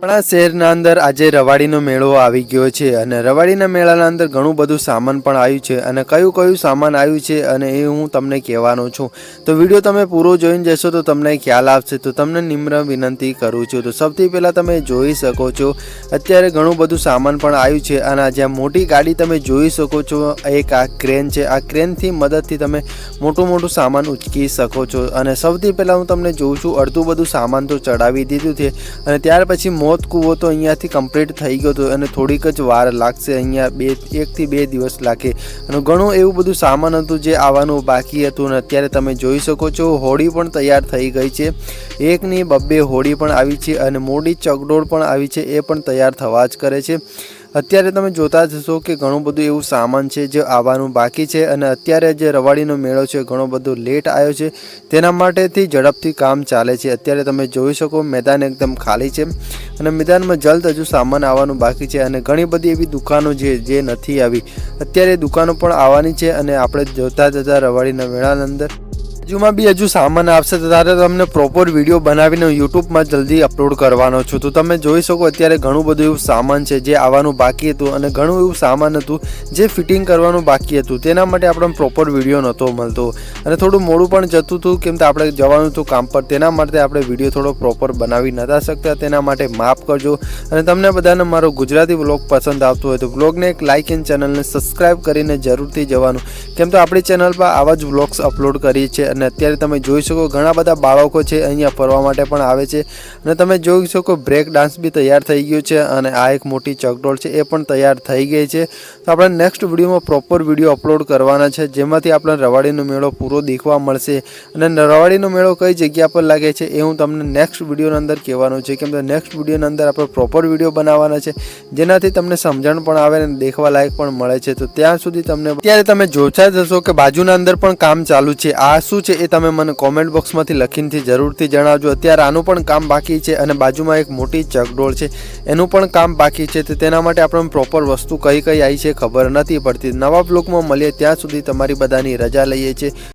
આપણા શહેરના અંદર આજે રવાડીનો મેળો આવી ગયો છે અને રવાડીના મેળાના અંદર ઘણું બધું સામાન પણ આવ્યું છે અને કયું કયું સામાન આવ્યું છે અને એ હું તમને કહેવાનો છું. તો વિડીયો તમે પૂરો જોઈને જશો તો તમને ખ્યાલ આવશે. તો તમને નિમ્ર વિનંતી કરું છું. તો સૌથી પહેલાં તમે જોઈ શકો છો અત્યારે ઘણું બધું સામાન પણ આવ્યું છે અને જ્યાં મોટી ગાડી તમે જોઈ શકો છો એક આ ક્રેન છે. આ ક્રેનથી મદદથી તમે મોટું સામાન ઉચકી શકો છો અને સૌથી પહેલાં હું તમને જોઉં છું અડધું બધું સામાન તો ચડાવી દીધું છે અને ત્યાર પછી મોત કૂવો તો અહીંયાથી કમ્પ્લીટ થઈ ગયો હતો અને થોડીક જ વાર લાગશે. અહીંયા 1 થી 2 દિવસ લાગે અને ઘણું એવું બધું સામાન હતું જે આવવાનું બાકી હતું અને અત્યારે તમે જોઈ શકો છો હોડી પણ તૈયાર થઈ ગઈ છે. એકની 2 હોડી પણ આવી છે અને મોટી ચકડોળ પણ આવી છે, એ પણ તૈયાર થવા જ કરે છે. અત્યારે તમે જોતા જશો કે ઘણું બધું એવું સામાન છે જે આવવાનું બાકી છે અને અત્યારે જે રવાડીનો મેળો છે ઘણો બધો લેટ આવ્યો છે, તેના માટેથી ઝડપથી કામ ચાલે છે. અત્યારે તમે જોઈ શકો મેદાન એકદમ ખાલી છે અને મેદાનમાં જલ્દ હજુ સામાન આવવાનું બાકી છે અને ઘણી બધી એવી દુકાનો છે જે નથી આવી. અત્યારે દુકાનો પણ આવવાની છે અને આપણે જોતા જતા રવાડીના મેળાના અંદર બાજુમાં બી હજુ સામાન આવશે તો ત્યારે તમને પ્રોપર વિડીયો બનાવીને યુટ્યુબમાં જલ્દી અપલોડ કરવાનો છું. તો તમે જોઈ શકો અત્યારે ઘણું બધું એવું સામાન છે જે આવવાનું બાકી હતું અને ઘણું એવું સામાન હતું જે ફિટિંગ કરવાનું બાકી હતું. તેના માટે આપણને પ્રોપર વિડીયો નહોતો મળતો અને થોડું મોડું પણ જતું હતું કેમ કે આપણે જવાનું હતું કામ પર. તેના માટે આપણે વિડીયો થોડો પ્રોપર બનાવી નહોતા શકતા. તેના માટે માફ કરજો અને તમને બધાને મારો ગુજરાતી વ્લોગ પસંદ આવતો હોય તો વ્લોગને એક લાઇક અને ચેનલને સબસ્ક્રાઈબ કરીને જરૂરથી જવાનું કેમ તો આપણી ચેનલ પર આવા જ વ્લોગ્સ અપલોડ કરીએ છીએ. અને અત્યારે તમે જોઈ શકો ઘણા બધા બાળકો છે અહીંયા ફરવા માટે પણ આવે છે અને તમે જોઈ શકો બ્રેક ડાન્સ બી તૈયાર થઈ ગયો છે અને આ એક મોટી ચકડોળ છે એ પણ તૈયાર થઈ ગઈ છે. તો આપણે નેક્સ્ટ વિડીયોમાં પ્રોપર વિડીયો અપલોડ કરવાના છે જેમાંથી આપણે રવાડીનો મેળો પૂરો દેખવા મળશે અને રવાડીનો મેળો કઈ જગ્યા પર લાગે છે એ હું તમને નેક્સ્ટ વિડીયોની અંદર કહેવાનું છે કેમ કે નેક્સ્ટ વિડીયોની અંદર આપણે પ્રોપર વિડીયો બનાવવાના છે જેનાથી તમને સમજણ પણ આવે અને દેખવા લાયક પણ મળે છે. તો ત્યાં સુધી તમને અત્યારે તમે જોતા જશો કે બાજુના અંદર પણ કામ ચાલુ છે. આ શું છે એ તમે મને કોમેન્ટ બોક્સમાંથી લખીને જરૂરથી જણાવજો. અત્યારે આનું પણ કામ બાકી છે અને બાજુમાં એક મોટી ચકડોળ છે એનું પણ કામ બાકી છે. તો તેના માટે આપણને પ્રોપર વસ્તુ કઈ આવી છે ખબર નથી પડતી. નવા બ્લોગમાં મળીએ ત્યાં સુધી તમારી બધાની રજા લઈએ છીએ.